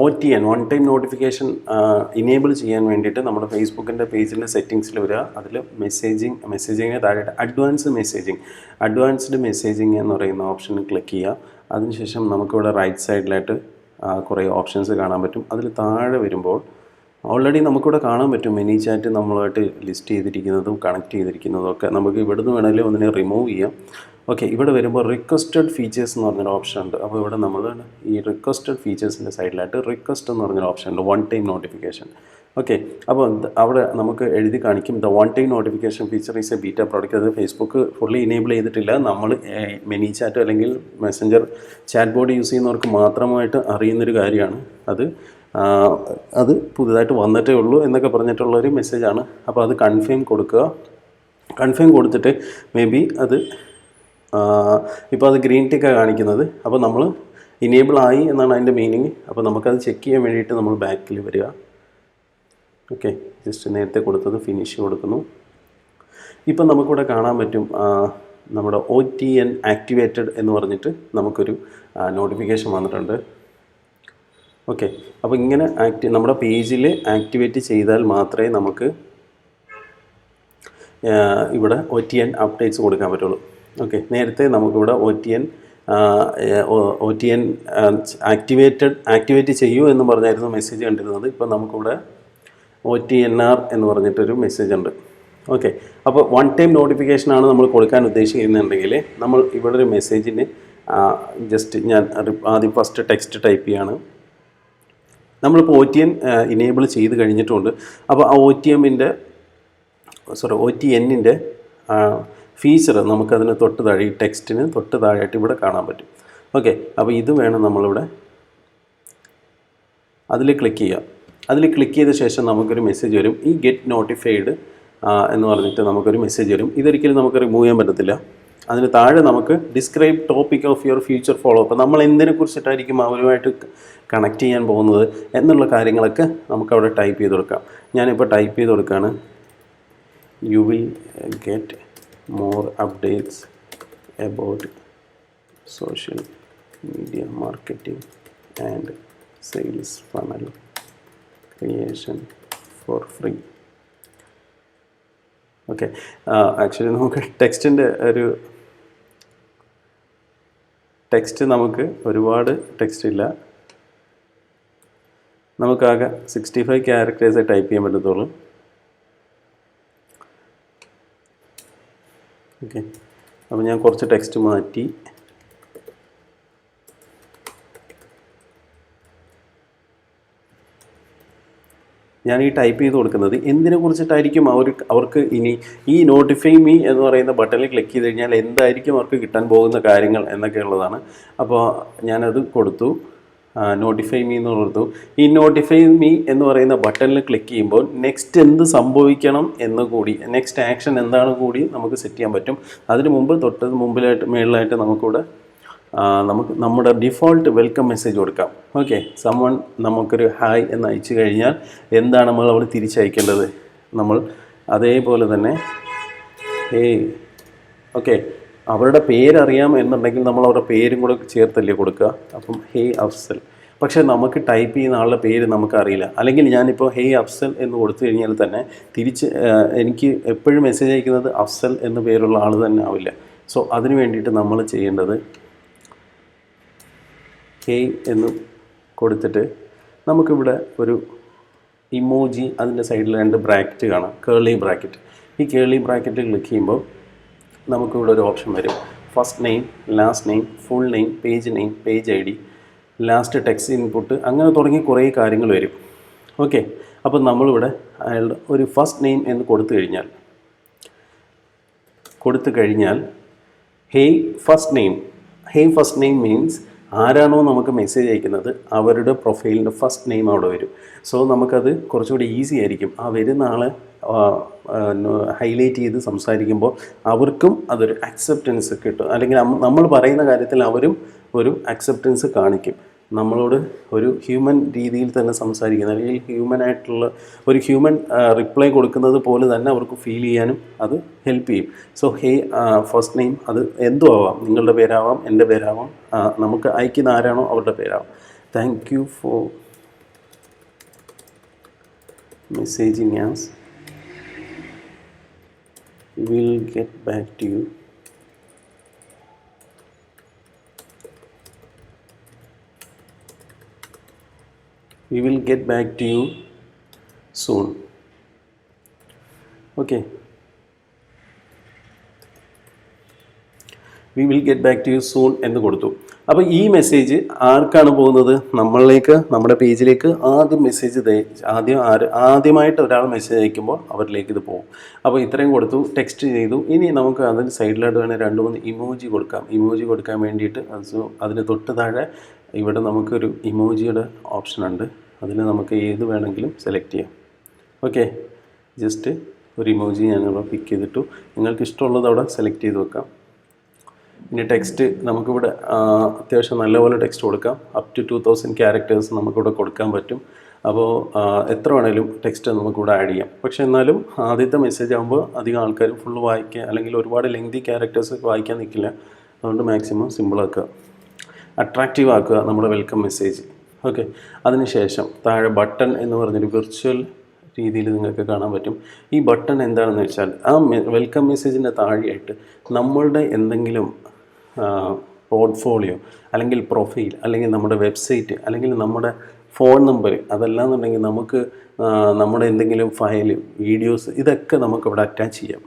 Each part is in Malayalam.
OTN one time notification enable ചെയ്യാൻ വേണ്ടിയിട്ട് നമ്മുടെ ഫേസ്ബുക്കിൻ്റെ പേജിൻ്റെ സെറ്റിങ്സിൽ വരിക. അതിൽ മെസ്സേജിങ്ങിന് താഴെ അഡ്വാൻസ്ഡ് മെസ്സേജിങ് എന്ന് പറയുന്ന ഓപ്ഷനിൽ ക്ലിക്ക് ചെയ്യുക. അതിനുശേഷം നമുക്കിവിടെ റൈറ്റ് സൈഡിലായിട്ട് കുറേ ഓപ്ഷൻസ് കാണാൻ പറ്റും. അതിൽ താഴെ വരുമ്പോൾ ഓൾറെഡി നമുക്കിവിടെ കാണാൻ പറ്റും മെനി ചാറ്റ് നമ്മളുമായിട്ട് ലിസ്റ്റ് ചെയ്തിരിക്കുന്നതും കണക്ട് ചെയ്തിരിക്കുന്നതും ഒക്കെ. നമുക്ക് ഇവിടുന്ന് വേണമെങ്കിലും ഒന്നിനെ റിമൂവ് ചെയ്യാം. ഓക്കെ, ഇവിടെ വരുമ്പോൾ റിക്വസ്റ്റഡ് ഫീച്ചേഴ്സ് എന്ന് പറഞ്ഞൊരു ഓപ്ഷൻ ഉണ്ട്. അപ്പോൾ ഇവിടെ നമ്മൾ ഈ റിക്വസ്റ്റഡ് ഫീച്ചേഴ്സിൻ്റെ സൈഡിലായിട്ട് റിക്വസ്റ്റ് എന്ന് പറഞ്ഞൊരു ഓപ്ഷൻ ഉണ്ട്, വൺ ടൈം നോട്ടിഫിക്കേഷൻ. ഓക്കെ, അപ്പോൾ അവിടെ നമുക്ക് എഴുതി കാണിക്കും the one time notification feature is A beta product. അത് ഫേസ്ബുക്ക് ഫുള്ളി ഇനേബിൾ ചെയ്തിട്ടില്ല. നമ്മൾ മെനി ചാറ്റ് അല്ലെങ്കിൽ മെസ്സഞ്ചർ ചാറ്റ് ബോർഡ് യൂസ് ചെയ്യുന്നവർക്ക് മാത്രമായിട്ട് അറിയുന്നൊരു കാര്യമാണ്. അത് പുതുതായിട്ട് വന്നിട്ടേ ഉള്ളൂ എന്നൊക്കെ പറഞ്ഞിട്ടുള്ളൊരു മെസ്സേജാണ്. അപ്പോൾ അത് കൺഫേം കൊടുക്കുക. കൺഫേം കൊടുത്തിട്ട് മേ ബി അത് ഇപ്പോൾ അത് ഗ്രീൻ ടിക്കാണ് കാണിക്കുന്നത്. അപ്പോൾ നമ്മൾ ഇനേബിൾ ആയി എന്നാണ് അതിൻ്റെ മീനിങ്. അപ്പോൾ നമുക്കത് ചെക്ക് ചെയ്യാൻ വേണ്ടിയിട്ട് നമ്മൾ ബാക്കിൽ വരിക. ഓക്കെ, ജസ്റ്റ് നേരത്തെ കൊടുത്തത് ഫിനിഷ് കൊടുക്കുന്നു. ഇപ്പം നമുക്കിവിടെ കാണാൻ പറ്റും നമ്മുടെ OTN ആക്ടിവേറ്റഡ് എന്ന് പറഞ്ഞിട്ട് നമുക്കൊരു നോട്ടിഫിക്കേഷൻ വന്നിട്ടുണ്ട്. ഓക്കെ, അപ്പോൾ ഇങ്ങനെ നമ്മുടെ പേജിൽ ആക്ടിവേറ്റ് ചെയ്താൽ മാത്രമേ നമുക്ക് ഇവിടെ OTN അപ്ഡേറ്റ്സ് കൊടുക്കാൻ പറ്റുള്ളൂ. ഓക്കെ, നേരത്തെ നമുക്കിവിടെ OTN ആക്ടിവേറ്റ് ചെയ്യൂ എന്ന് പറഞ്ഞായിരുന്നു മെസ്സേജ് കണ്ടിരുന്നത്. ഇപ്പോൾ നമുക്കിവിടെ OTNR എന്ന് പറഞ്ഞിട്ടൊരു മെസ്സേജ് ഉണ്ട്. ഓക്കെ, അപ്പോൾ വൺ ടൈം നോട്ടിഫിക്കേഷനാണ് നമ്മൾ കൊടുക്കാൻ ഉദ്ദേശിക്കുന്നുണ്ടെങ്കിൽ നമ്മൾ ഇവിടെ ഒരു മെസ്സേജിന് ജസ്റ്റ് ഞാൻ ആദ്യം ഫസ്റ്റ് ടെക്സ്റ്റ് ടൈപ്പ് ചെയ്യാണ്. നമ്മളിപ്പോൾ OTN ഇനേബിൾ ചെയ്ത് കഴിഞ്ഞിട്ടുണ്ട്. അപ്പോൾ ആ OTNൻ്റെ ഫീച്ചർ നമുക്കതിന് തൊട്ട് താഴെ ഈ ടെക്സ്റ്റിന് തൊട്ട് താഴെയായിട്ട് ഇവിടെ കാണാൻ പറ്റും. ഓക്കെ, അപ്പോൾ ഇത് വേണം നമ്മളിവിടെ അതിൽ ക്ലിക്ക് ചെയ്യുക. അതിൽ ക്ലിക്ക് ചെയ്ത ശേഷം നമുക്കൊരു മെസ്സേജ് വരും, ഈ ഗെറ്റ് നോട്ടിഫൈഡ് എന്ന് പറഞ്ഞിട്ട് നമുക്കൊരു മെസ്സേജ് വരും. ഇതൊരിക്കലും നമുക്ക് റിമൂവ് ചെയ്യാൻ പറ്റത്തില്ല. അതിന് താഴെ നമുക്ക് describe topic of your future follow up, നമ്മൾ എന്തിനെ കുറിച്ചിട്ടായിരിക്കും അവരുമായിട്ട് കണക്ട് ചെയ്യാൻ പോകുന്നത് എന്നുള്ള കാര്യങ്ങളൊക്കെ നമുക്കവിടെ ടൈപ്പ് ചെയ്ത് കൊടുക്കാം. ഞാനിപ്പോൾ ടൈപ്പ് ചെയ്ത് കൊടുക്കുകയാണ്, you will get more updates about social media marketing and sales funnel creation four free. Okay, actually നമുക്ക് ടെക്സ്റ്റ് നമുക്ക് ഒരുപാട് ടെക്സ്റ്റ് ഇല്ല. നമുക്കാകെ 65 ക്യാരക്ടേഴ്സേ ടൈപ്പ് ചെയ്യാൻ പറ്റത്തുള്ളൂ. ഓക്കെ, അപ്പോൾ ഞാൻ കുറച്ച് ടെക്സ്റ്റ് മാറ്റി ഞാൻ ഈ ടൈപ്പ് ചെയ്ത് കൊടുക്കുന്നത് എന്തിനെ കുറിച്ചിട്ടായിരിക്കും അവർക്ക് ഇനി ഈ നോട്ടിഫൈ മീ എന്ന് പറയുന്ന ബട്ടണിൽ ക്ലിക്ക് ചെയ്ത് കഴിഞ്ഞാൽ എന്തായിരിക്കും അവർക്ക് കിട്ടാൻ പോകുന്ന കാര്യങ്ങൾ എന്നൊക്കെ ഉള്ളതാണ്. അപ്പോൾ ഞാനത് കൊടുത്തു, നോട്ടിഫൈ മീ എന്ന് കൊടുത്തു. ഈ നോട്ടിഫൈ മീ എന്ന് പറയുന്ന ബട്ടണിൽ ക്ലിക്ക് ചെയ്യുമ്പോൾ നെക്സ്റ്റ് എന്ത് സംഭവിക്കണം എന്ന് കൂടി, നെക്സ്റ്റ് ആക്ഷൻ എന്താണ് കൂടി നമുക്ക് സെറ്റ് ചെയ്യാൻ പറ്റും. അതിന് മുമ്പ് മുകളിലായിട്ട് നമുക്കിവിടെ നമുക്ക് നമ്മുടെ ഡിഫോൾട്ട് വെൽക്കം മെസ്സേജ് കൊടുക്കാം. ഓക്കെ, സമ്മൺ നമുക്കൊരു ഹായ് എന്ന് അയച്ചു കഴിഞ്ഞാൽ എന്താണ് നമ്മൾ അവിടെ തിരിച്ചയക്കേണ്ടത്? നമ്മൾ അതേപോലെ തന്നെ ഹേയ്, ഓക്കെ, അവരുടെ പേരറിയാം എന്നുണ്ടെങ്കിൽ നമ്മൾ അവരുടെ പേരും കൂടെ ചേർത്തല്ലേ കൊടുക്കുക. അപ്പം ഹേയ് അഫ്സൽ. പക്ഷേ നമുക്ക് ടൈപ്പ് ചെയ്യുന്ന ആളുടെ പേര് നമുക്കറിയില്ല. അല്ലെങ്കിൽ ഞാനിപ്പോൾ ഹേയ് അഫ്സൽ എന്ന് കൊടുത്തു കഴിഞ്ഞാൽ തന്നെ തിരിച്ച് എനിക്ക് എപ്പോഴും മെസ്സേജ് അയക്കുന്നത് അഫ്സൽ എന്ന പേരുള്ള ആൾ തന്നെ ആവില്ല. സോ അതിന് വേണ്ടിയിട്ട് നമ്മൾ ചെയ്യേണ്ടത് ഹേയ് എന്ന് കൊടുത്തിട്ട് നമുക്കിവിടെ ഒരു ഇമോജി, അതിൻ്റെ സൈഡിൽ 2 ബ്രാക്കറ്റ് കാണാം, കേർലി ബ്രാക്കറ്റ്. ഈ കേർലി ബ്രാക്കറ്റ് ക്ലിക്ക് ചെയ്യുമ്പോൾ നമുക്കിവിടെ ഒരു ഓപ്ഷൻ വരും, first name, last name, full name, page ID, last text input, അങ്ങനെ തുടങ്ങി കുറേ കാര്യങ്ങൾ വരും. ഓക്കെ, അപ്പോൾ നമ്മളിവിടെ അയാളുടെ ഒരു ഫസ്റ്റ് നെയിം എന്ന് കൊടുത്തു കഴിഞ്ഞാൽ ഹേയ് ഫസ്റ്റ് നെയിം മീൻസ് ആരാണോ നമുക്ക് മെസ്സേജ് അയക്കുന്നത് അവരുടെ പ്രൊഫൈലിൻ്റെ ഫസ്റ്റ് നെയിം അവിടെ വരും. സോ നമുക്കത് കുറച്ചുകൂടി ഈസി ആയിരിക്കും. ആ വരുന്ന ആളെ ഹൈലൈറ്റ് ചെയ്ത് സംസാരിക്കുമ്പോൾ അവർക്കും അതൊരു അക്സെപ്റ്റൻസ് കിട്ടും. അല്ലെങ്കിൽ നമ്മൾ പറയുന്ന കാര്യത്തിൽ അവരും ഒരു അക്സെപ്റ്റൻസ് കാണിക്കും. നമ്മളോട് ഒരു ഹ്യൂമൻ രീതിയിൽ തന്നെ സംസാരിക്കുന്ന, അല്ലെങ്കിൽ ഒരു ഹ്യൂമൻ റിപ്ലൈ കൊടുക്കുന്നത് പോലെ തന്നെ അവർക്ക് ഫീൽ ചെയ്യാനും അത് ഹെൽപ്പ് ചെയ്യും. സോ ഫസ്റ്റ് നെയിം അത് എന്തും ആവാം, നിങ്ങളുടെ പേരാവാം, എൻ്റെ പേരാവാം, നമുക്ക് അയക്കുന്ന ആരാണോ അവരുടെ പേരാവാം. Thank you for messaging as will get back to you. We will get back to you soon. Okay. We will get back to you soon എന്ന് കൊടുത്തു. അപ്പോൾ ഈ മെസ്സേജ് ആർക്കാണ് പോകുന്നത്? നമ്മളിലേക്ക്, നമ്മുടെ പേജിലേക്ക് ആദ്യം മെസ്സേജ് ആദ്യമായിട്ട് ഒരാൾ മെസ്സേജ് അയക്കുമ്പോൾ അവരിലേക്ക് ഇത് പോകും. അപ്പോൾ ഇത്രയും കൊടുത്തു, ടെക്സ്റ്റ് ചെയ്തു. ഇനി നമുക്ക് അതിന് സൈഡിലായിട്ട് വേണേൽ 2-3 ഇമോജി കൊടുക്കാം. ഇമോജി കൊടുക്കാൻ വേണ്ടിയിട്ട് അതിന് തൊട്ട് താഴെ ഇവിടെ നമുക്കൊരു ഇമോജിയുടെ ഓപ്ഷൻ ഉണ്ട്. അതിൽ നമുക്ക് ഏത് വേണമെങ്കിലും സെലക്ട് ചെയ്യാം. ഓക്കെ, ജസ്റ്റ് ഒരു ഇമോജി ഞാനിവിടെ പിക്ക് ചെയ്തിട്ടു. നിങ്ങൾക്ക് ഇഷ്ടമുള്ളത് അവിടെ സെലക്ട് ചെയ്ത് വെക്കാം. ഇനി ടെക്സ്റ്റ് നമുക്കിവിടെ അത്യാവശ്യം നല്ലപോലെ ടെക്സ്റ്റ് കൊടുക്കാം. അപ് ടു 2000 ക്യാരക്ടേഴ്സ് നമുക്കിവിടെ കൊടുക്കാൻ പറ്റും. അപ്പോൾ എത്ര വേണേലും ടെക്സ്റ്റ് നമുക്കിവിടെ ആഡ് ചെയ്യാം. പക്ഷേ എന്നാലും ആദ്യത്തെ മെസ്സേജ് ആകുമ്പോൾ അധികം ആൾക്കാർ ഫുള്ള് വായിക്കുക അല്ലെങ്കിൽ ഒരുപാട് ലെങ്തി ക്യാരക്ടേഴ്സ് വായിക്കാൻ നിൽക്കില്ല. അതുകൊണ്ട് മാക്സിമം സിമ്പിളാക്കുക, അട്രാക്റ്റീവ് ആക്കുക നമ്മുടെ വെൽക്കം മെസ്സേജ്. ഓക്കെ, അതിനുശേഷം താഴെ ബട്ടൺ എന്ന് പറഞ്ഞൊരു വിർച്വൽ രീതിയിൽ നിങ്ങൾക്ക് കാണാൻ പറ്റും. ഈ ബട്ടൺ എന്താണെന്ന് വെച്ചാൽ ആ വെൽക്കം മെസ്സേജിൻ്റെ താഴെയായിട്ട് നമ്മളുടെ എന്തെങ്കിലും പോർട്ട്ഫോളിയോ അല്ലെങ്കിൽ പ്രൊഫൈൽ അല്ലെങ്കിൽ നമ്മുടെ വെബ്സൈറ്റ് അല്ലെങ്കിൽ നമ്മുടെ ഫോൺ നമ്പർ, അതെല്ലാം എന്നുണ്ടെങ്കിൽ നമുക്ക് നമ്മുടെ എന്തെങ്കിലും ഫയൽ, വീഡിയോസ്, ഇതൊക്കെ നമുക്കിവിടെ അറ്റാച്ച് ചെയ്യാം.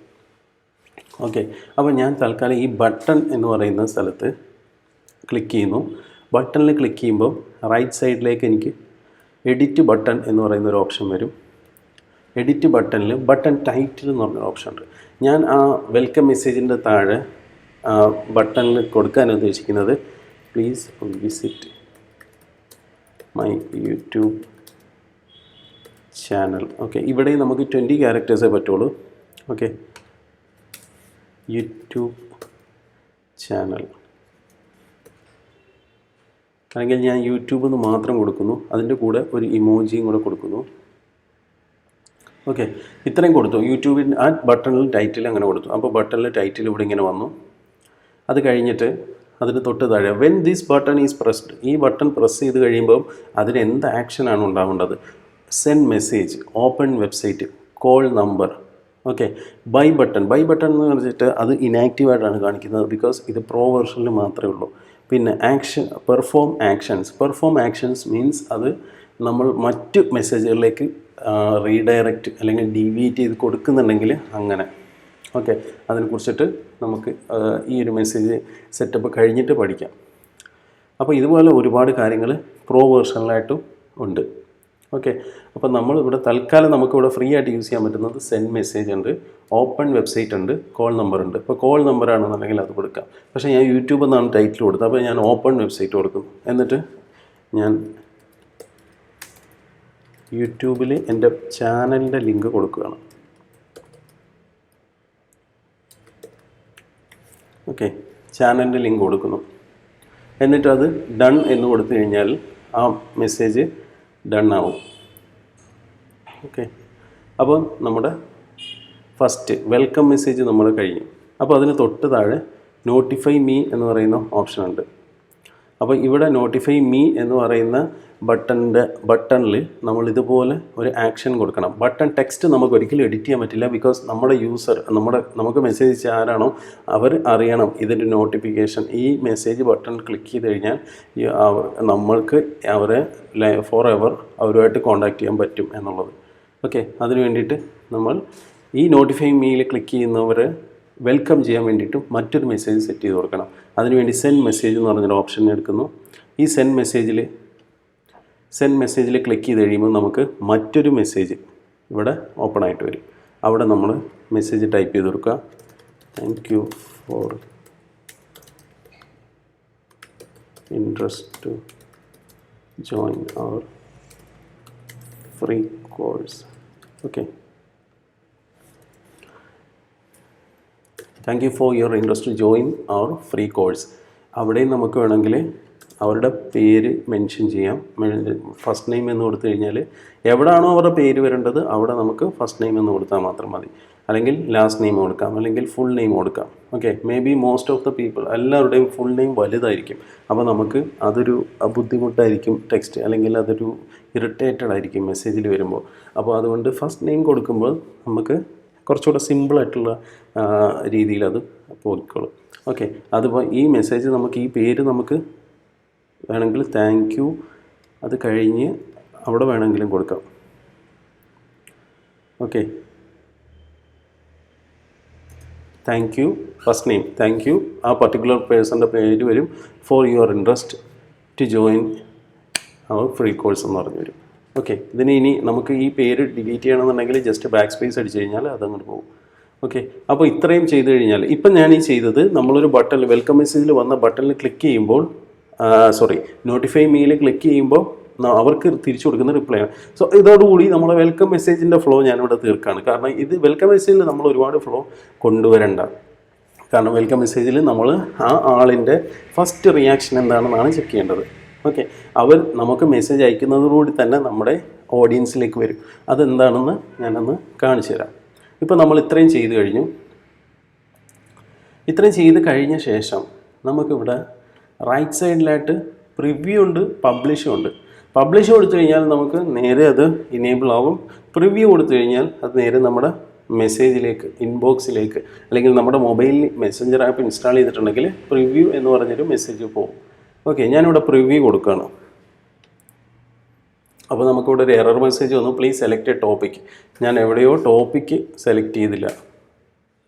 ഓക്കെ, അപ്പോൾ ഞാൻ തൽക്കാലം ഈ ബട്ടൺ എന്ന് പറയുന്ന സ്ഥലത്ത് ക്ലിക്ക് ചെയ്യുന്നു. ബട്ടണിൽ ക്ലിക്ക് ചെയ്യുമ്പോൾ റൈറ്റ് സൈഡിലേക്ക് എനിക്ക് എഡിറ്റ് ബട്ടൺ എന്ന് പറയുന്ന ഒരു ഓപ്ഷൻ വരും. എഡിറ്റ് ബട്ടണിൽ ബട്ടൺ ടൈറ്റിൽ എന്ന് പറഞ്ഞൊരു ഓപ്ഷൻ ഉണ്ട്. ഞാൻ ആ വെൽക്കം മെസ്സേജിൻ്റെ താഴെ ബട്ടണിൽ കൊടുക്കാൻ ഉദ്ദേശിക്കുന്നത് please visit my YouTube channel. Okay, ഇവിടെ നമുക്ക് 20 ക്യാരക്ടേഴ്സേ പറ്റുള്ളൂ. ഓക്കെ, യൂട്യൂബ് ചാനൽ അല്ലെങ്കിൽ ഞാൻ യൂട്യൂബ് എന്ന് മാത്രം കൊടുക്കുന്നു. അതിൻ്റെ കൂടെ ഒരു ഇമോജിയും കൂടെ കൊടുക്കുന്നു. ഓക്കെ, ഇത്രയും കൊടുത്തു. യൂട്യൂബിൽ ആ ബട്ടണിൽ ടൈറ്റിൽ അങ്ങനെ കൊടുത്തു. അപ്പോൾ ബട്ടണിൽ ടൈറ്റിൽ ഇവിടെ ഇങ്ങനെ വന്നു. അത് കഴിഞ്ഞിട്ട് അതിന് തൊട്ട് താഴെ when this button is pressed, ഈ ബട്ടൺ പ്രസ് ചെയ്ത് കഴിയുമ്പോൾ അതിന് എന്ത് ആക്ഷനാണ് ഉണ്ടാവേണ്ടത്? Send message, open website, call number. Okay, buy button എന്ന് പറഞ്ഞിട്ട് അത് ഇനാക്റ്റീവായിട്ടാണ് കാണിക്കുന്നത്. ബിക്കോസ് ഇത് പ്രോ വെർഷനിൽ മാത്രമേ ഉള്ളൂ. പിന്നെ പെർഫോം ആക്ഷൻസ് മീൻസ് അത് നമ്മൾ മറ്റ് മെസ്സേജുകളിലേക്ക് റീഡയറക്റ്റ് അല്ലെങ്കിൽ ഡീവിയേറ്റ് ചെയ്ത് കൊടുക്കുന്നുണ്ടെങ്കിൽ അങ്ങനെ. ഓക്കെ, അതിനെക്കുറിച്ചിട്ട് നമുക്ക് ഈ ഒരു മെസ്സേജ് സെറ്റപ്പ് കഴിഞ്ഞിട്ട് പഠിക്കാം. അപ്പോൾ ഇതുപോലെ ഒരുപാട് കാര്യങ്ങൾ പ്രോ വേർഷനിലായിട്ടും ഉണ്ട്. ഓക്കെ, അപ്പോൾ നമ്മളിവിടെ തൽക്കാലം നമുക്കിവിടെ ഫ്രീ ആയിട്ട് യൂസ് ചെയ്യാൻ പറ്റുന്നത് സെൻഡ് മെസ്സേജ് ഉണ്ട്, ഓപ്പൺ വെബ്സൈറ്റ് ഉണ്ട്, കോൾ നമ്പർ ഉണ്ട്. ഇപ്പോൾ കോൾ നമ്പറാണെന്നുണ്ടെങ്കിൽ അത് കൊടുക്കാം. പക്ഷേ ഞാൻ യൂട്യൂബ് എന്നാണ് ടൈറ്റിൽ കൊടുത്തത്. അപ്പോൾ ഞാൻ ഓപ്പൺ വെബ്സൈറ്റ് കൊടുക്കും. എന്നിട്ട് ഞാൻ യൂട്യൂബിൽ എൻ്റെ ചാനലിൻ്റെ ലിങ്ക് കൊടുക്കുകയാണ്. ഓക്കെ, ചാനലിൻ്റെ ലിങ്ക് കൊടുക്കുന്നു. എന്നിട്ട് അത് ഡൺ എന്ന് കൊടുത്തു കഴിഞ്ഞാൽ ആ മെസ്സേജ് ഡൺ ആവും. ഓക്കെ, അപ്പോൾ നമ്മുടെ ഫസ്റ്റ് വെൽക്കം മെസ്സേജ് നമ്മൾ കഴിഞ്ഞു. അപ്പോൾ അതിന് തൊട്ട് താഴെ നോട്ടിഫൈ മീ എന്ന് പറയുന്ന ഓപ്ഷൻ ഉണ്ട്. അപ്പോൾ ഇവിടെ നോട്ടിഫൈ മീ എന്ന് പറയുന്ന ബട്ടണിൽ നമ്മൾ ഇതുപോലെ ഒരു ആക്ഷൻ കൊടുക്കണം. ബട്ടൺ ടെക്സ്റ്റ് നമുക്ക് ഒരിക്കലും എഡിറ്റ് ചെയ്യാൻ പറ്റില്ല. ബിക്കോസ് നമ്മുടെ യൂസർ, നമുക്ക് മെസ്സേജ് അയച്ച ആരാണോ അവർ അറിയണം ഇതിൻ്റെ നോട്ടിഫിക്കേഷൻ. ഈ മെസ്സേജ് ബട്ടൺ ക്ലിക്ക് ചെയ്ത് കഴിഞ്ഞാൽ നമ്മൾക്ക് അവരെ ഫോർ എവർ അവരുമായിട്ട് കോൺടാക്റ്റ് ചെയ്യാൻ പറ്റും എന്നുള്ളത്. ഓക്കെ, അതിന് വേണ്ടിയിട്ട് നമ്മൾ ഈ നോട്ടിഫൈ മീയിൽ ക്ലിക്ക് ചെയ്യുന്നവരെ വെൽക്കം ചെയ്യാൻ വേണ്ടിയിട്ടും മറ്റൊരു മെസ്സേജ് സെറ്റ് ചെയ്ത് കൊടുക്കണം. അതിനുവേണ്ടി സെൻഡ് മെസ്സേജ് എന്ന് പറഞ്ഞൊരു ഓപ്ഷൻ എടുക്കുന്നു. ഈ സെൻഡ് മെസ്സേജിൽ ക്ലിക്ക് ചെയ്ത് കഴിയുമ്പോൾ നമുക്ക് മറ്റൊരു മെസ്സേജ് ഇവിടെ ഓപ്പൺ ആയിട്ട് വരും. അവിടെ നമ്മൾ മെസ്സേജ് ടൈപ്പ് ചെയ്ത് കൊടുക്കുക. Thank you for interest to join our free course. Okay, thank you for your interest to join our free course. അവിടെയും നമുക്ക് വേണമെങ്കിൽ അവരുടെ പേര് മെൻഷൻ ചെയ്യാം. ഫസ്റ്റ് നെയിം എന്ന് കൊടുത്തു കഴിഞ്ഞാൽ എവിടെയാണോ അവരുടെ പേര് വരേണ്ടത് അവിടെ നമുക്ക് ഫസ്റ്റ് നെയിം എന്ന് കൊടുത്താൽ മാത്രം മതി. അല്ലെങ്കിൽ ലാസ്റ്റ് നെയിം കൊടുക്കാം, അല്ലെങ്കിൽ ഫുൾ നെയിം കൊടുക്കാം. Okay, may be most of the people എല്ലാവരുടെയും ഫുൾ നെയിം വലുതായിരിക്കും. അപ്പോൾ നമുക്ക് അതൊരു ബുദ്ധിമുട്ടായിരിക്കും ടെക്സ്റ്റ്, അല്ലെങ്കിൽ അതൊരു ഇറിറ്റേറ്റഡ് ആയിരിക്കും മെസ്സേജിൽ വരുമ്പോൾ. അപ്പോൾ അതുകൊണ്ട് ഫസ്റ്റ് നെയിം കൊടുക്കുമ്പോൾ നമുക്ക് കുറച്ചുകൂടെ സിമ്പിളായിട്ടുള്ള രീതിയിൽ അത് പോയിക്കോളും. ഓക്കെ, അതുപോലെ ഈ മെസ്സേജ് നമുക്ക് ഈ പേര് നമുക്ക് വേണമെങ്കിൽ താങ്ക് യു അത് കഴിഞ്ഞ് അവിടെ വേണമെങ്കിലും കൊടുക്കാം. Okay, thank you first name, thank you ആ പർട്ടിക്കുലർ പേഴ്സൻ്റെ പേര് വരും. For your interest to join our free course എന്ന് പറഞ്ഞു വരും. ഓക്കെ, ഇതിന് ഇനി നമുക്ക് ഈ പേര് ഡിലീറ്റ് ചെയ്യണമെന്നുണ്ടെങ്കിൽ ജസ്റ്റ് ബാക്ക് സ്പേസ് അടിച്ച് കഴിഞ്ഞാൽ അതങ്ങോട്ട് പോകും. ഓക്കെ, അപ്പോൾ ഇത്രയും ചെയ്ത് കഴിഞ്ഞാൽ ഇപ്പം ഞാൻ ഈ ചെയ്തത് നമ്മളൊരു ബട്ടൺ വെൽക്കം മെസ്സേജിൽ വന്ന ബട്ടണിൽ ക്ലിക്ക് ചെയ്യുമ്പോൾ നോട്ടിഫൈ മീയിൽ ക്ലിക്ക് ചെയ്യുമ്പോൾ അവർക്ക് തിരിച്ചു കൊടുക്കുന്ന റിപ്ലൈ ആണ്. സോ ഇതോടുകൂടി നമ്മൾ വെൽക്കം മെസ്സേജിൻ്റെ ഫ്ലോ ഞാനിവിടെ തീർക്കുകയാണ്. കാരണം ഇത് വെൽക്കം മെസ്സേജിൽ നമ്മൾ ഒരുപാട് ഫ്ലോ കൊണ്ടുവരണ്ട. കാരണം വെൽക്കം മെസ്സേജിൽ നമ്മൾ ആ ആളിൻ്റെ ഫസ്റ്റ് റിയാക്ഷൻ എന്താണെന്നാണ് ചെക്ക് ചെയ്യേണ്ടത്. ഓക്കെ, അവർ നമുക്ക് മെസ്സേജ് അയക്കുന്നതോടുകൂടി തന്നെ നമ്മുടെ ഓഡിയൻസിലേക്ക് വരും. അതെന്താണെന്ന് ഞാനൊന്ന് കാണിച്ചു തരാം. ഇപ്പോൾ നമ്മൾ ഇത്രയും ചെയ്ത് കഴിഞ്ഞു. ഇത്രയും ചെയ്ത് കഴിഞ്ഞ ശേഷം നമുക്കിവിടെ റൈറ്റ് സൈഡിലായിട്ട് പ്രിവ്യൂ ഉണ്ട്, പബ്ലിഷും ഉണ്ട്. പബ്ലിഷ് കൊടുത്തു കഴിഞ്ഞാൽ നമുക്ക് നേരെ അത് ഇനേബിൾ ആവും. പ്രിവ്യൂ കൊടുത്തു കഴിഞ്ഞാൽ അത് നേരെ നമ്മുടെ മെസ്സേജിലേക്ക്, ഇൻബോക്സിലേക്ക്, അല്ലെങ്കിൽ നമ്മുടെ മൊബൈലിൽ മെസ്സഞ്ചർ ആപ്പ് ഇൻസ്റ്റാൾ ചെയ്തിട്ടുണ്ടെങ്കിൽ പ്രിവ്യൂ എന്ന് പറഞ്ഞൊരു മെസ്സേജ് പോകും. ഓക്കെ, ഞാനിവിടെ പ്രിവ്യൂ കൊടുക്കുകയാണ്. അപ്പോൾ നമുക്കിവിടെ ഒരു എറർ മെസ്സേജ് വന്നു, പ്ലീസ് സെലക്ട് എ ടോപ്പിക്. ഞാൻ എവിടെയോ ടോപ്പിക്ക് സെലക്ട് ചെയ്തില്ല.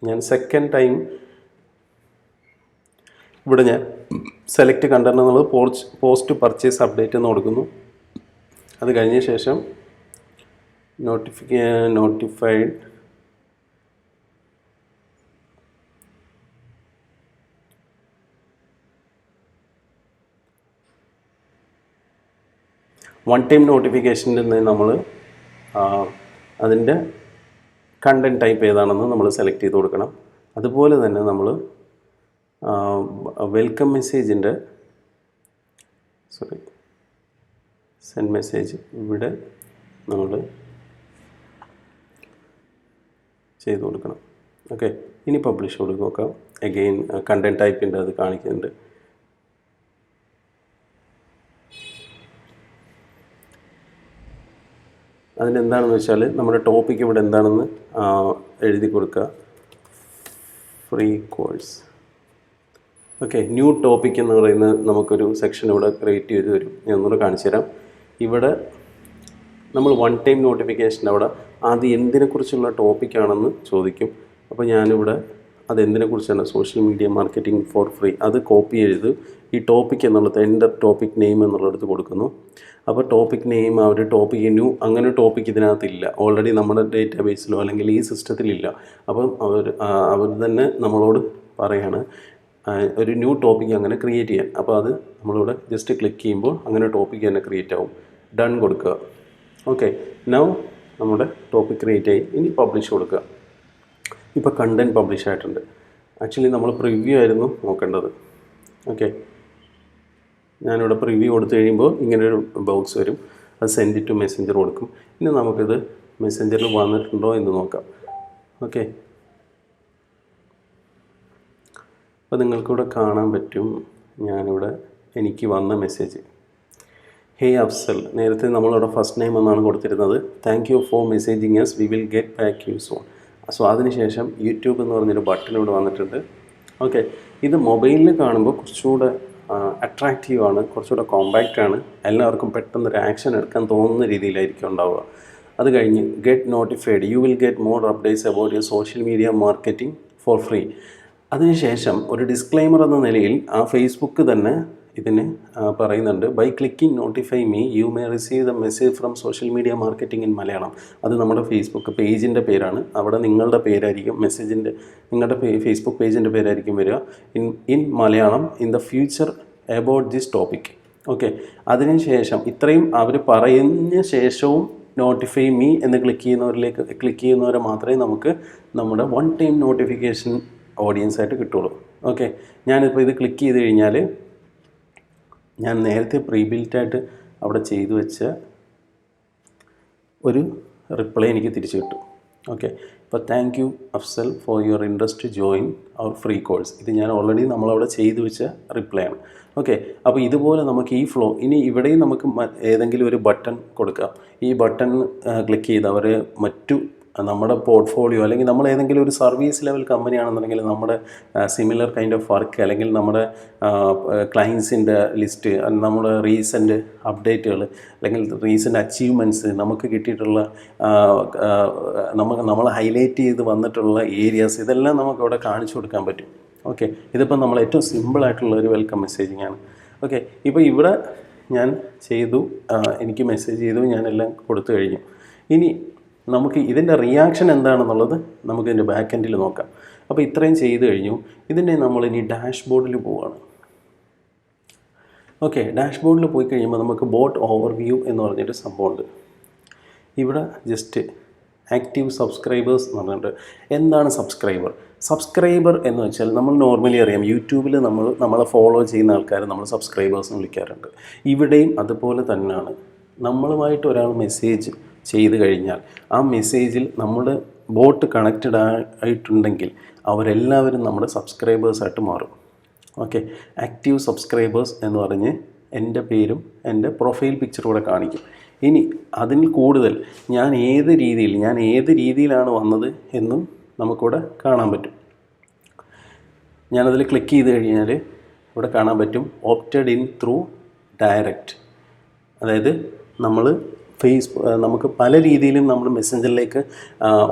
ഞാൻ സെക്കൻഡ് ടൈം ഇവിടെ ഞാൻ സെലക്ട് കണ്ടന്റ് എന്നുള്ളത് പോസ്റ്റ് പർച്ചേസ് അപ്ഡേറ്റ് എന്ന് കൊടുക്കുന്നു. അത് കഴിഞ്ഞ ശേഷം നോട്ടിഫൈഡ് വൺ ടൈം നോട്ടിഫിക്കേഷനിൽ നിന്ന് നമ്മൾ അതിൻ്റെ കണ്ടൻറ് ടൈപ്പ് ഏതാണെന്ന് നമ്മൾ സെലക്ട് ചെയ്ത് കൊടുക്കണം. അതുപോലെ തന്നെ നമ്മൾ വെൽക്കം മെസ്സേജിൻ്റെ സെൻഡ് മെസ്സേജ് ഇവിടെ നമ്മൾ ചെയ്ത് കൊടുക്കണം. ഓക്കെ, ഇനി പബ്ലിഷ് കൊടുക്കുക. നോക്കാം, അഗെയിൻ കണ്ടൻറ് ടൈപ്പിൻ്റെ അത് കാണിക്കുന്നുണ്ട്. അതിനെന്താണെന്ന് വെച്ചാൽ നമ്മുടെ ടോപ്പിക്ക് ഇവിടെ എന്താണെന്ന് എഴുതി കൊടുക്കുക, free course. Okay, new topic എന്ന് പറയുന്ന നമുക്കൊരു സെക്ഷൻ ഇവിടെ ക്രിയേറ്റ് ചെയ്ത് വരും. ഞാൻ ഒന്നുകൂടെ കാണിച്ചു തരാം. ഇവിടെ നമ്മൾ വൺ ടൈം നോട്ടിഫിക്കേഷൻ അവിടെ ആദ്യം എന്തിനെക്കുറിച്ചുള്ള ടോപ്പിക്കാണെന്ന് ചോദിക്കും. അപ്പോൾ ഞാനിവിടെ അതെന്തിനെക്കുറിച്ചാണ്, social media marketing for free, അത് കോപ്പി ചെയ്ത് ഈ ടോപ്പിക് എന്നുള്ളത് എൻ്റർ ടോപ്പിക് നെയിം എന്നുള്ളിടത്ത് കൊടുക്കുന്നു. അപ്പോൾ topic name our topic new അങ്ങനെ ടോപ്പിക് ഇതിനകത്തില്ല, ഓൾറെഡി നമ്മുടെ ഡേറ്റാ ബേസിലോ അല്ലെങ്കിൽ ഈ സിസ്റ്റത്തിലില്ല. അപ്പം അവർ തന്നെ നമ്മളോട് പറയാണ് ഒരു ന്യൂ ടോപ്പിക്ക് അങ്ങനെ ക്രിയേറ്റ് ചെയ്യാൻ. അപ്പോൾ അത് നമ്മളിവിടെ ജസ്റ്റ് ക്ലിക്ക് ചെയ്യുമ്പോൾ അങ്ങനെ ടോപ്പിക്ക് തന്നെ ക്രിയേറ്റ് ആവും. ഡൺ കൊടുക്കുക. ഓക്കെ, നൗ നമ്മുടെ ടോപ്പിക് ക്രിയേറ്റ് ആയി. ഇനി പബ്ലിഷ് കൊടുക്കുക. ഇപ്പോൾ കണ്ടൻറ് പബ്ലിഷ് ആയിട്ടുണ്ട്. ആക്ച്വലി നമ്മൾ പ്രിവ്യൂ ആയിരുന്നു നോക്കേണ്ടത്. ഓക്കെ, ഞാനിവിടെ പ്രിവ്യൂ കൊടുത്തു കഴിയുമ്പോൾ ഇങ്ങനൊരു ബോക്സ് വരും. അത് സെൻഡ് ടു മെസ്സഞ്ചർ കൊടുക്കും. ഇനി നമുക്കിത് മെസ്സഞ്ചറിൽ വന്നിട്ടുണ്ടോ എന്ന് നോക്കാം. ഓക്കെ, അപ്പോൾ നിങ്ങൾക്കിവിടെ കാണാൻ പറ്റും ഞാനിവിടെ എനിക്ക് വന്ന മെസ്സേജ്. ഹേ അഫ്സൽ, നേരത്തെ നമ്മളിവിടെ ഫസ്റ്റ് നെയിം എന്നാണ് കൊടുത്തിരുന്നത്. Thank you four messaging S, V will get back you soon. So അതിനുശേഷം യൂട്യൂബ് എന്ന് പറഞ്ഞൊരു ബട്ടൺ ഇവിടെ വന്നിട്ടുണ്ട്. ഓക്കെ, ഇത് മൊബൈലിൽ കാണുമ്പോൾ കുറച്ചുകൂടെ അട്രാക്റ്റീവാണ്, കുറച്ചുകൂടെ കോമ്പാക്റ്റാണ്. എല്ലാവർക്കും പെട്ടെന്നൊരു ആക്ഷൻ എടുക്കാൻ തോന്നുന്ന രീതിയിലായിരിക്കും ഉണ്ടാവുക. അത് കഴിഞ്ഞ് get notified, you will get more updates about your social media marketing for free. അതിനുശേഷം ഒരു ഡിസ്ക്ലൈമർ എന്ന നിലയിൽ ആ ഫേസ്ബുക്ക് തന്നെ ഇതിന് പറയുന്നുണ്ട്, by clicking notify me you may receive the message from social media marketing in Malayalam. അത് നമ്മുടെ ഫേസ്ബുക്ക് പേജിൻ്റെ പേരാണ്. അവിടെ നിങ്ങളുടെ പേരായിരിക്കും മെസ്സേജിൻ്റെ, നിങ്ങളുടെ ഫേസ്ബുക്ക് പേജിൻ്റെ പേരായിരിക്കും വരിക. In Malayalam in the future about this topic. Okay, അതിനുശേഷം ഇത്രയും അവർ പറയുന്ന ശേഷവും നോട്ടിഫൈ മീ എന്ന് ക്ലിക്ക് ചെയ്യുന്നവരെ മാത്രമേ നമുക്ക് നമ്മുടെ വൺ ടൈം നോട്ടിഫിക്കേഷൻ ഓഡിയൻസ് ആയിട്ട് കിട്ടുള്ളൂ. ഓക്കെ, ഞാനിപ്പോൾ ഇത് ക്ലിക്ക് ചെയ്ത് കഴിഞ്ഞാൽ ഞാൻ നേരത്തെ പ്രീ ബിൽറ്റായിട്ട് അവിടെ ചെയ്തു വെച്ച ഒരു റിപ്ലൈ എനിക്ക് തിരിച്ചു കിട്ടും. ഓക്കെ, അപ്പോൾ thank you Afsal for your interest to join our free course. ഇത് ഞാൻ ഓൾറെഡി നമ്മളവിടെ ചെയ്തു വെച്ച റിപ്ലൈ ആണ്. ഓക്കെ, അപ്പോൾ ഇതുപോലെ നമുക്ക് ഈ ഫ്ലോ ഇനി ഇവിടെയും നമുക്ക് ഏതെങ്കിലും ഒരു ബട്ടൺ കൊടുക്കാം. ഈ ബട്ടൺ ക്ലിക്ക് ചെയ്ത് അവർ മറ്റു നമ്മുടെ പോർട്ട്ഫോളിയോ അല്ലെങ്കിൽ നമ്മൾ ഏതെങ്കിലും ഒരു സർവീസ് ലെവൽ കമ്പനി ആണെന്നുണ്ടെങ്കിൽ നമ്മുടെ സിമിലർ കൈൻഡ് ഓഫ് വർക്ക് അല്ലെങ്കിൽ നമ്മുടെ ക്ലയൻസിൻ്റെ ലിസ്റ്റ്, നമ്മുടെ റീസെൻറ്റ് അപ്ഡേറ്റുകൾ അല്ലെങ്കിൽ റീസെൻറ്റ് അച്ചീവ്മെൻറ്റ്സ്, നമുക്ക് കിട്ടിയിട്ടുള്ള നമ്മൾ ഹൈലൈറ്റ് ചെയ്ത് വന്നിട്ടുള്ള ഏരിയാസ്, ഇതെല്ലാം നമുക്ക് ഇവിടെ കാണിച്ചു കൊടുക്കാൻ പറ്റും. ഓക്കെ, ഇതിപ്പോൾ നമ്മൾ ഏറ്റവും സിമ്പിളായിട്ടുള്ള ഒരു വെൽക്കം മെസ്സേജിങ് ആണ്. ഓക്കെ, ഇപ്പോൾ ഇവിടെ ഞാൻ ചെയ്തു, എനിക്ക് മെസ്സേജ് ചെയ്തു, ഞാനെല്ലാം കൊടുത്തു കഴിഞ്ഞു. ഇനി നമുക്ക് ഇതിൻ്റെ റിയാക്ഷൻ എന്താണെന്നുള്ളത് നമുക്കിതിൻ്റെ ബാക്ക് എൻഡിൽ നോക്കാം. അപ്പോൾ ഇത്രയും ചെയ്ത് കഴിഞ്ഞു. ഇതിൻ്റെ നമ്മളിനി ഡാഷ്ബോർഡിൽ പോവുകയാണ്. ഓക്കെ, ഡാഷ്ബോർഡിൽ പോയി കഴിയുമ്പോൾ നമുക്ക് ബോട്ട് ഓവർവ്യൂ എന്ന് പറഞ്ഞിട്ട് സംഭവമുണ്ട്. ഇവിടെ ജസ്റ്റ് ആക്റ്റീവ് സബ്സ്ക്രൈബേഴ്സ് എന്ന് പറഞ്ഞിട്ട്, എന്താണ് സബ്സ്ക്രൈബർ എന്ന് വെച്ചാൽ നമ്മൾ നോർമലി അറിയാം, യൂട്യൂബിൽ നമ്മളെ ഫോളോ ചെയ്യുന്ന ആൾക്കാർ നമ്മൾ സബ്സ്ക്രൈബേഴ്സ് എന്ന് വിളിക്കാറുണ്ട്. ഇവിടെയും അതുപോലെ തന്നെയാണ്. നമ്മളുമായിട്ട് ഒരാൾ മെസ്സേജ് ചെയ്ത് കഴിഞ്ഞാൽ ആ മെസ്സേജിൽ നമ്മുടെ ബോട്ട് കണക്റ്റഡ് ആയിട്ടുണ്ടെങ്കിൽ അവരെല്ലാവരും നമ്മുടെ സബ്സ്ക്രൈബേഴ്സായിട്ട് മാറും. ഓക്കെ, ആക്റ്റീവ് സബ്സ്ക്രൈബേഴ്സ് എന്ന് പറഞ്ഞ് എൻ്റെ പേരും എൻ്റെ പ്രൊഫൈൽ പിക്ചറും കൂടെ കാണിക്കും. ഇനി അതിൽ കൂടുതൽ ഞാൻ ഏത് രീതിയിലാണ് വന്നത് എന്നും നമുക്കിവിടെ കാണാൻ പറ്റും. ഞാനതിൽ ക്ലിക്ക് ചെയ്ത് കഴിഞ്ഞാൽ ഇവിടെ കാണാൻ പറ്റും ഓപ്റ്റഡ് ഇൻ ത്രൂ ഡയറക്റ്റ്. അതായത് നമുക്ക് പല രീതിയിലും നമ്മൾ മെസ്സഞ്ചറിലേക്ക്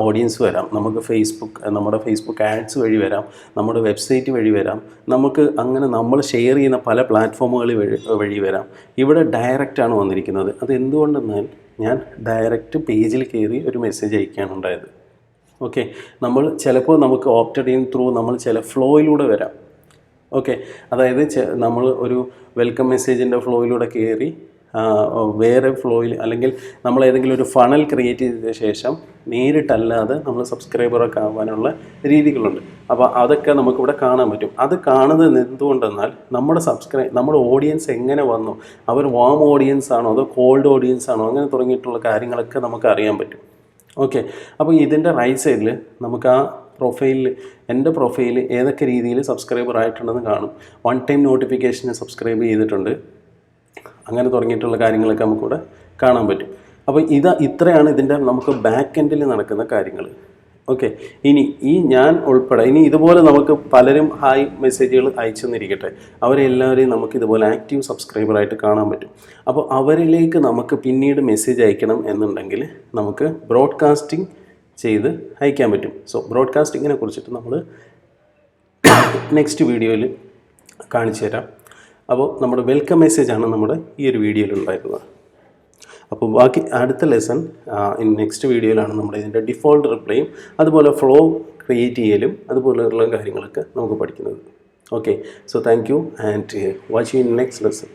ഓഡിയൻസ് വരാം. നമുക്ക് നമ്മുടെ ഫേസ്ബുക്ക് ആഡ്സ് വഴി വരാം, നമ്മുടെ വെബ്സൈറ്റ് വഴി വരാം, നമുക്ക് അങ്ങനെ നമ്മൾ ഷെയർ ചെയ്യുന്ന പല പ്ലാറ്റ്ഫോമുകൾ വഴി വരാം. ഇവിടെ ഡയറക്റ്റാണ് വന്നിരിക്കുന്നത്. അത് എന്തുകൊണ്ടെന്നാൽ ഞാൻ ഡയറക്റ്റ് പേജിൽ കയറി ഒരു മെസ്സേജ് അയക്കുകയാണ് ഉണ്ടായത്. ഓക്കെ, ചിലപ്പോൾ നമുക്ക് ഓപ്റ്റഡ് ഇൻ ത്രൂ നമ്മൾ ചില ഫ്ലോയിലൂടെ വരാം. ഓക്കെ, അതായത് നമ്മൾ ഒരു വെൽക്കം മെസ്സേജിൻ്റെ ഫ്ലോയിലൂടെ കയറി വേറെ ഫ്ലോയിൽ അല്ലെങ്കിൽ നമ്മൾ ഏതെങ്കിലും ഒരു ഫണൽ ക്രിയേറ്റ് ചെയ്ത ശേഷം നേരിട്ടല്ലാതെ നമ്മൾ സബ്സ്ക്രൈബറൊക്കെ ആവാനുള്ള രീതികളുണ്ട്. അപ്പോൾ അതൊക്കെ നമുക്കിവിടെ കാണാൻ പറ്റും. അത് കാണുന്നത് എന്തുകൊണ്ടെന്നാൽ നമ്മുടെ ഓഡിയൻസ് എങ്ങനെ വന്നു, അവർ വാം ഓഡിയൻസ് ആണോ അതോ കോൾഡ് ഓഡിയൻസ് ആണോ, അങ്ങനെ തുടങ്ങിയിട്ടുള്ള കാര്യങ്ങളൊക്കെ നമുക്ക് അറിയാൻ പറ്റും. ഓക്കെ, അപ്പോൾ ഇതിൻ്റെ റൈറ്റ് സൈഡിൽ നമുക്ക് ആ എൻ്റെ പ്രൊഫൈൽ ഏതൊക്കെ രീതിയിൽ സബ്സ്ക്രൈബർ ആയിട്ടുണ്ടെന്ന് കാണും. 1 ടൈം നോട്ടിഫിക്കേഷന് സബ്സ്ക്രൈബ് ചെയ്തിട്ടുണ്ട്, അങ്ങനെ തുടങ്ങിയിട്ടുള്ള കാര്യങ്ങളൊക്കെ നമുക്കിവിടെ കാണാൻ പറ്റും. അപ്പോൾ ഇത്രയാണ് ഇതിൻ്റെ നമുക്ക് ബാക്ക് എൻഡിൽ നടക്കുന്ന കാര്യങ്ങൾ. ഓക്കെ, ഞാൻ ഉൾപ്പെടെ ഇതുപോലെ നമുക്ക് പലരും ഹായ് മെസ്സേജുകൾ അയച്ചു തന്നിരിക്കട്ടെ, അവരെല്ലാവരെയും നമുക്ക് ഇതുപോലെ ആക്റ്റീവ് സബ്സ്ക്രൈബറായിട്ട് കാണാൻ പറ്റും. അപ്പോൾ അവരിലേക്ക് നമുക്ക് പിന്നീട് മെസ്സേജ് അയക്കണം എന്നുണ്ടെങ്കിൽ നമുക്ക് ബ്രോഡ്കാസ്റ്റിംഗ് ചെയ്ത് അയക്കാൻ പറ്റും. സോ ബ്രോഡ്കാസ്റ്റിങ്ങിനെ കുറിച്ചിട്ട് നമ്മൾ നെക്സ്റ്റ് വീഡിയോയിൽ കാണിച്ചു തരാം. അപ്പോൾ നമ്മുടെ വെൽക്കം മെസ്സേജാണ് നമ്മുടെ ഈ ഒരു വീഡിയോയിൽ ഉണ്ടായിരുന്നത്. അപ്പോൾ ബാക്കി അടുത്ത ലെസൺ നെക്സ്റ്റ് വീഡിയോയിലാണ് നമ്മുടെ ഇതിൻ്റെ ഡിഫോൾട്ട് റിപ്ലൈയും അതുപോലെ ഫ്ലോ ക്രിയേറ്റ് ചെയ്യലും അതുപോലെയുള്ള കാര്യങ്ങളൊക്കെ നമുക്ക് പഠിക്കുന്നത്. Okay, so thank you and watch you in next lesson.